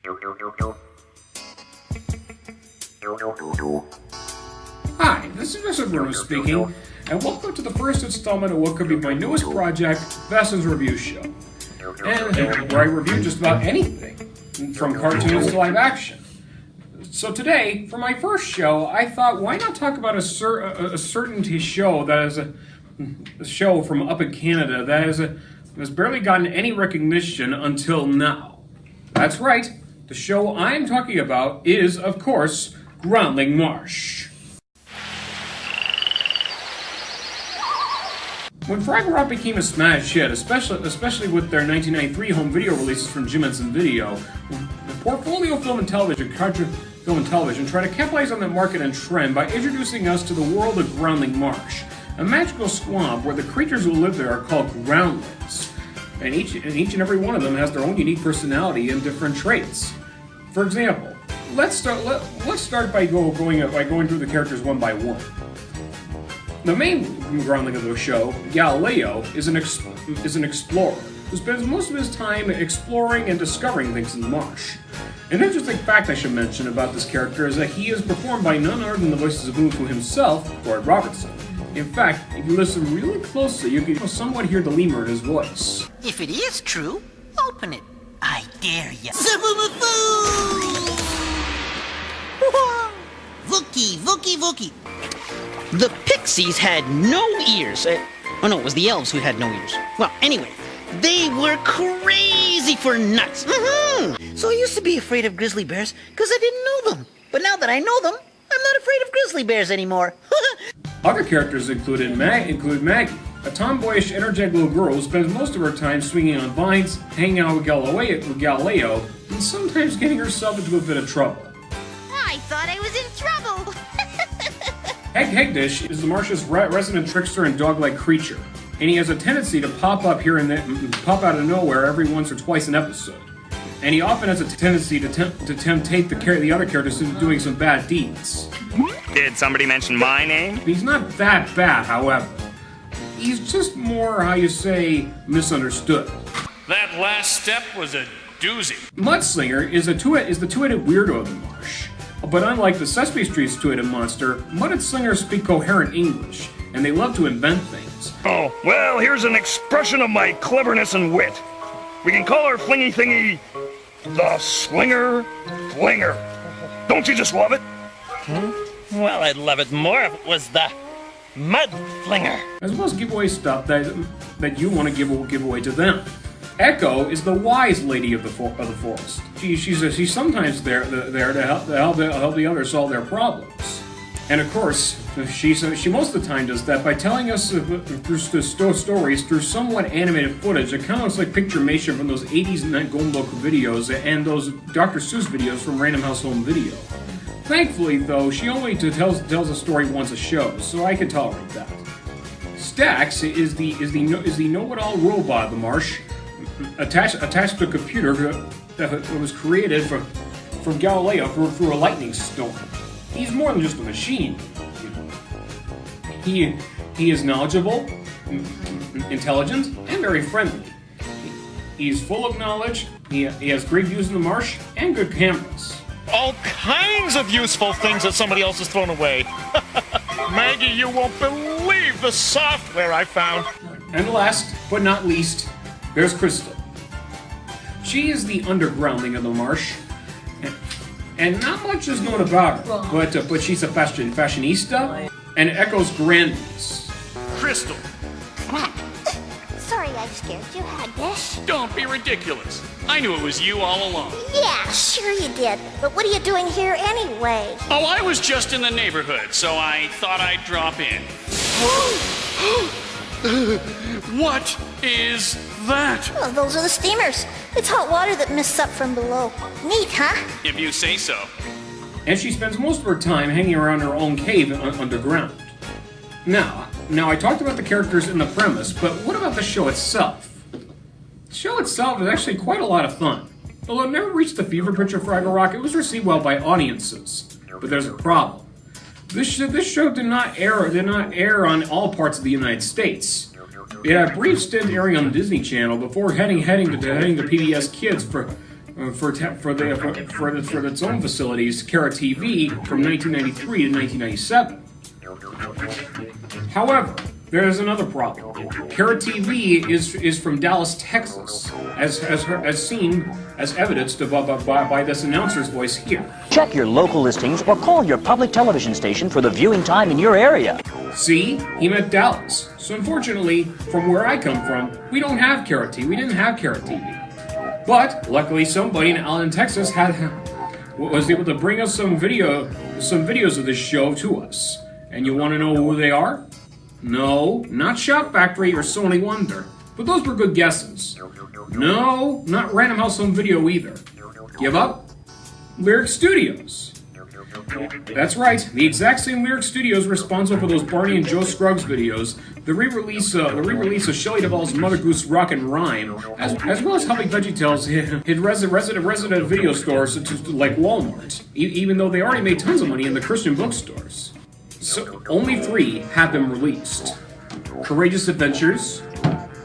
Hi, this is Veston speaking, and welcome to the first installment of what could be my newest project, Veston's Review Show. And where I review just about anything, from cartoons to live action. So today, for my first show, I thought, why not talk about a certainty show that is a show from up in Canada that has barely gotten any recognition until now. That's right, the show I'm talking about is, of course, Groundling Marsh. When Fraggle Rock became a smash hit, especially with their 1993 home video releases from Jim Henson Video, the Portfolio Film and Television tried to capitalize on that market and trend by introducing us to the world of Groundling Marsh, a magical swamp where the creatures who live there are called groundlings, and each and every one of them has their own unique personality and different traits. For example, let's start by going through the characters one by one. The main groundling of the show, Galileo, is an explorer who spends most of his time exploring and discovering things in the marsh. An interesting fact I should mention about this character is that he is performed by none other than the voices of Moo himself, Gord Robertson. In fact, if you listen really closely, you can somewhat hear the lemur in his voice. If it is true, open it. I dare ya. Vookie, Vookie, Vookie. The pixies had no ears. Oh no, it was the elves who had no ears. Well, anyway, they were crazy for nuts. So I used to be afraid of grizzly bears because I didn't know them. But now that I know them, I'm not afraid of grizzly bears anymore. Other characters include Maggie, a tomboyish, energetic little girl who spends most of her time swinging on vines, hanging out with Galileo, and sometimes getting herself into a bit of trouble. I thought I was in trouble. Hegdish is the marsh's resident trickster and dog-like creature, and he has a tendency to pop up here and there, pop out of nowhere every once or twice an episode. And he often has a tendency to temptate the other characters into doing some bad deeds. Did somebody mention my name? He's not that bad, however. He's just more, how you say, misunderstood. That last step was a doozy. Mudslinger is the two-headed weirdo of the marsh. But unlike the Sesame Street's two-headed monster, Mudslingers speak coherent English, and they love to invent things. Oh, well, here's an expression of my cleverness and wit. We can call our flingy thingy the Slinger Flinger. Don't you just love it? Well, I'd love it more if it was the Mud Flinger. As well as giveaway stuff that you want to give away to them. Echo is the wise lady of the forest. She's sometimes there to help the others solve their problems. And of course, she most of the time does that by telling us through stories through somewhat animated footage. It kind of looks like picture-mation from those 80s Golden Book videos and those Dr. Seuss videos from Random House Home Video. Thankfully, though, she only tells a story once a show, so I can tolerate that. Stax is the know-it-all robot of the marsh, attached to a computer that was created from Galileo through a lightning storm. He's more than just a machine. He is knowledgeable, intelligent, and very friendly. He's full of knowledge. He has great views in the marsh and good cameras. All kinds of useful things that somebody else has thrown away. Maggie, you won't believe the software I found. And last but not least, there's Crystal. She is the undergroundling of the marsh, and not much is known about her, but she's a fashionista and Echo's grandniece. Crystal, Sorry I scared you, Hagdish. don't be ridiculous. I knew it was you all along. Yeah, sure you did. But what are you doing here anyway? Oh, I was just in the neighborhood, so I thought I'd drop in. What is that? Oh, those are the steamers. It's hot water that mists up from below. Neat, huh? If you say so. And she spends most of her time hanging around her own cave underground. Now I talked about the characters in the premise, but what about the show itself? The show itself is actually quite a lot of fun. Although it never reached the fever pitch of Fraggle Rock, it was received well by audiences. But there's a problem. This show did not air on all parts of the United States. It had a brief stint airing on the Disney Channel before heading to PBS Kids for for its own facilities, Kara TV, from 1993 to 1997. However, there is another problem. Kara TV is from Dallas, Texas, as evidenced by this announcer's voice here. Check your local listings or call your public television station for the viewing time in your area. See, he meant Dallas. So unfortunately, from where I come from, we don't have Kara TV. We didn't have Kara TV. But luckily, somebody in Allen, Texas, was able to bring us some videos of this show to us. And you want to know who they are? No, not Shock Factory or Sony Wonder, but those were good guesses. No, not Random House Home Video either. Give up? Lyric Studios. That's right, the exact same Lyric Studios responsible for those Barney and Joe Scruggs videos, the re-release of Shelley Duvall's Mother Goose Rock and Rhyme, as well as helping VeggieTales hit resident video stores like Walmart, even though they already made tons of money in the Christian bookstores. So, only 3 have been released. Courageous Adventures,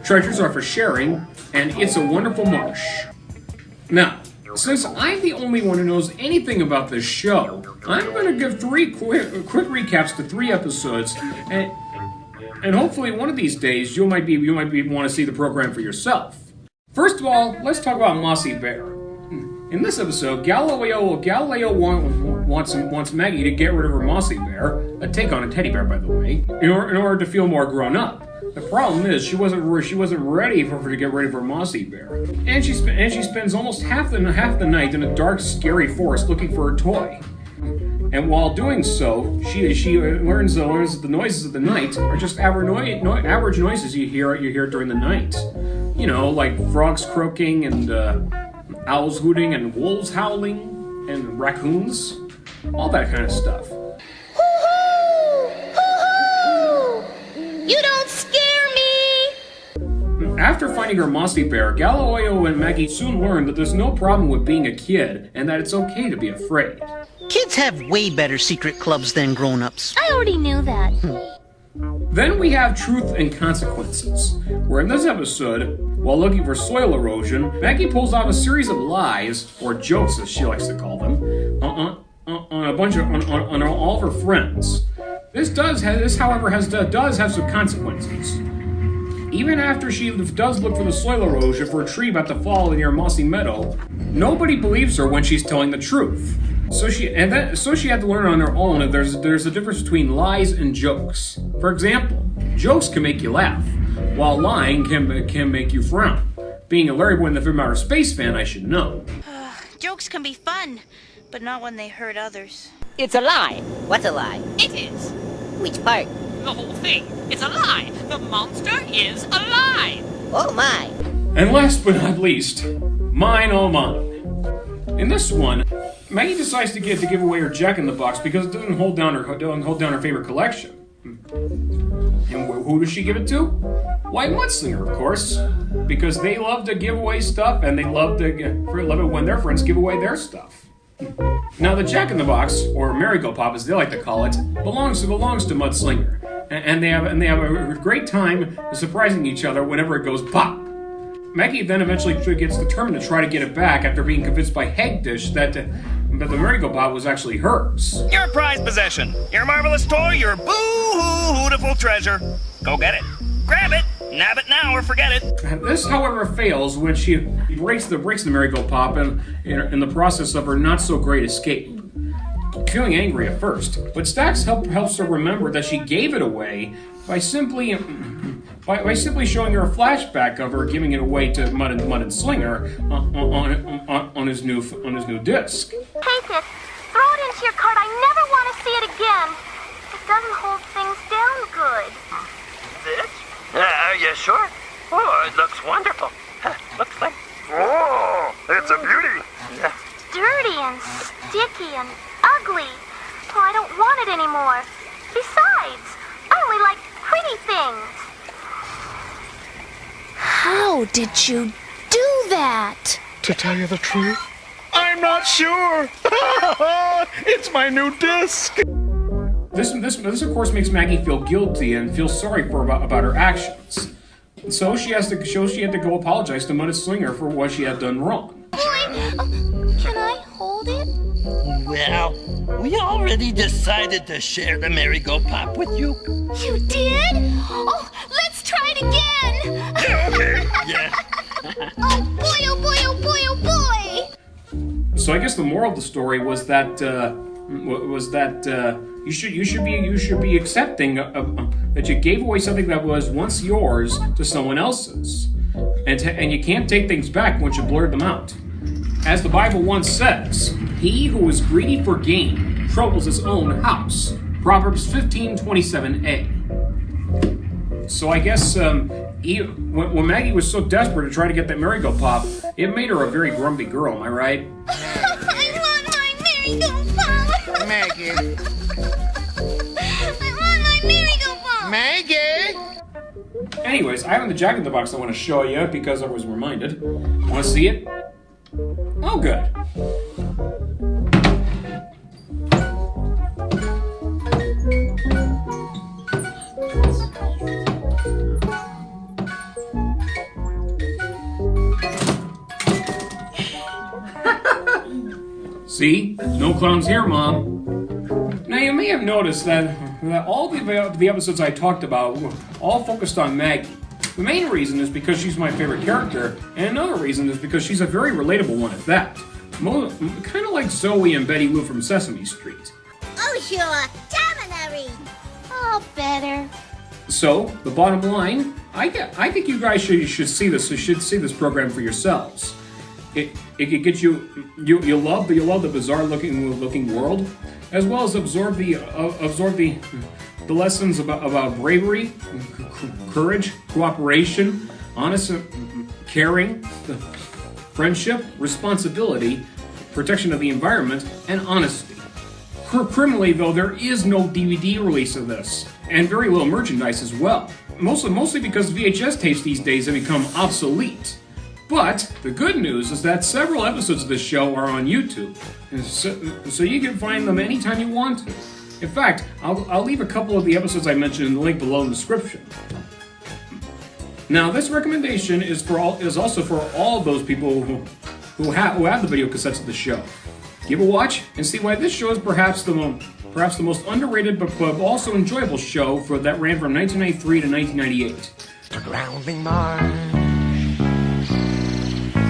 Treasures Are for Sharing, and It's a Wonderful Marsh. Now, since I'm the only one who knows anything about this show, I'm going to give 3 quick recaps to 3 episodes, and hopefully one of these days you might want to see the program for yourself. First of all, let's talk about Mossy Bear. In this episode, Galileo wants Maggie to get rid of her Mossy Bear, a take on a teddy bear, by the way, in order to feel more grown up. The problem is she wasn't ready for her to get rid of her Mossy Bear, and she spends almost half the night in a dark, scary forest looking for her toy. And while doing so, she learns that the noises of the night are just average noises you hear during the night. You know, like frogs croaking and owls hooting and wolves howling and raccoons, all that kind of stuff. Hoo-hoo! Hoo-hoo! You don't scare me! After finding her Mossy Bear, Galileo and Maggie soon learn that there's no problem with being a kid and that it's okay to be afraid. Kids have way better secret clubs than grown-ups. I already knew that. Then we have Truth and Consequences, where in this episode, while looking for soil erosion, Maggie pulls off a series of lies, or jokes as she likes to call them, on all of her friends. This, however, does have some consequences. Even after she does look for the soil erosion for a tree about to fall near a mossy meadow, nobody believes her when she's telling the truth. So she had to learn on her own that there's a difference between lies and jokes. For example, jokes can make you laugh, while lying can make you frown. Being a Larry Boy in the Film Outer Space fan, I should know. Jokes can be fun, but not when they hurt others. It's a lie. What's a lie? It is. Which part? The whole thing. It's a lie. The monster is alive. Oh my. And last but not least, Mine Oh Mine. In this one, Maggie decides to give away her Jack-in-the-Box because it doesn't hold down her favorite collection. And who does she give it to? Why, Mudslinger, of course, because they love to give away stuff, and they love it when their friends give away their stuff. Now, the Jack-in-the-Box, or Merry-Go-Pop as they like to call it, belongs to Mudslinger, and they have a great time surprising each other whenever it goes pop. Maggie then eventually gets determined to try to get it back after being convinced by Hagdish that the Merry-Go-Pop was actually hers. Your prized possession. Your marvelous toy. Your boo-hootiful treasure. Go get it. Grab it. Nab it now or forget it. This, however, fails when she breaks the Merry-Go-Pop in the process of her not-so-great escape. Feeling angry at first, but Stax helps her remember that she gave it away by simply showing her a flashback of her giving it away to Mud and Slinger on his new disc. Take it. Throw it into your cart. I never want to see it again. It doesn't hold things down good. This? Are you sure? Oh, it looks wonderful. Looks like... Oh, it's a beauty. Dirty and sticky and ugly. Oh, I don't want it anymore. Besides, I only like pretty things. How did you do that? To tell you the truth, I'm not sure. It's my new disc. This of course makes Maggie feel guilty and feel sorry about her actions. So she had to go apologize to Mud and Slinger for what she had done wrong. I'm Can I hold it? Well, we already decided to share the merry-go-pop with you. You did? Oh, let's try it again. Yeah, okay. Yeah. Oh boy, oh boy, oh boy, oh boy. So I guess the moral of the story was that you should be accepting that you gave away something that was once yours to someone else's, and you can't take things back once you blurred them out. As the Bible once says, "He who is greedy for gain troubles his own house." Proverbs 15:27a. So I guess when Maggie was so desperate to try to get that merry-go-pop, it made her a very grumpy girl. Am I right? I want my merry-go-pop. Maggie. I want my merry-go-pop. Maggie! Anyways, I have the Jack in the Box I want to show you because I was reminded. Want to see it? Oh, good. See? No clowns here, Mom. Now, you may have noticed that all the episodes I talked about were all focused on Maggie. The main reason is because she's my favorite character, and another reason is because she's a very relatable one at that. Kind of like Zoe and Betty Lou from Sesame Street. Oh, sure. Dominary. Oh, better. So, the bottom line, I think you guys should see this. You should see this program for yourselves. It could get you love the bizarre looking world, as well as absorb the lessons about bravery, courage, cooperation, honest, caring, friendship, responsibility, protection of the environment, and honesty. Criminally, though, there is no DVD release of this, and very little merchandise as well. Mostly because VHS tapes these days have become obsolete. But the good news is that several episodes of this show are on YouTube, so you can find them anytime you want to. In fact, I'll leave a couple of the episodes I mentioned in the link below in the description. Now, this recommendation is also for all those people who have the video cassettes of the show. Give a watch and see why this show is perhaps the most underrated but also enjoyable show that ran from 1993 to 1998. The Groundling Marsh.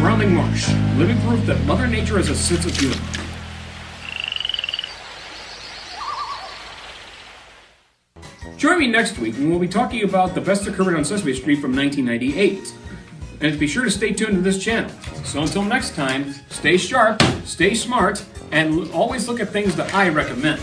Groundling Marsh, living proof that Mother Nature has a sense of humor. Join me next week when we'll be talking about the best occurred on Sesame Street from 1998. And be sure to stay tuned to this channel. So until next time, stay sharp, stay smart, and always look at things that I recommend.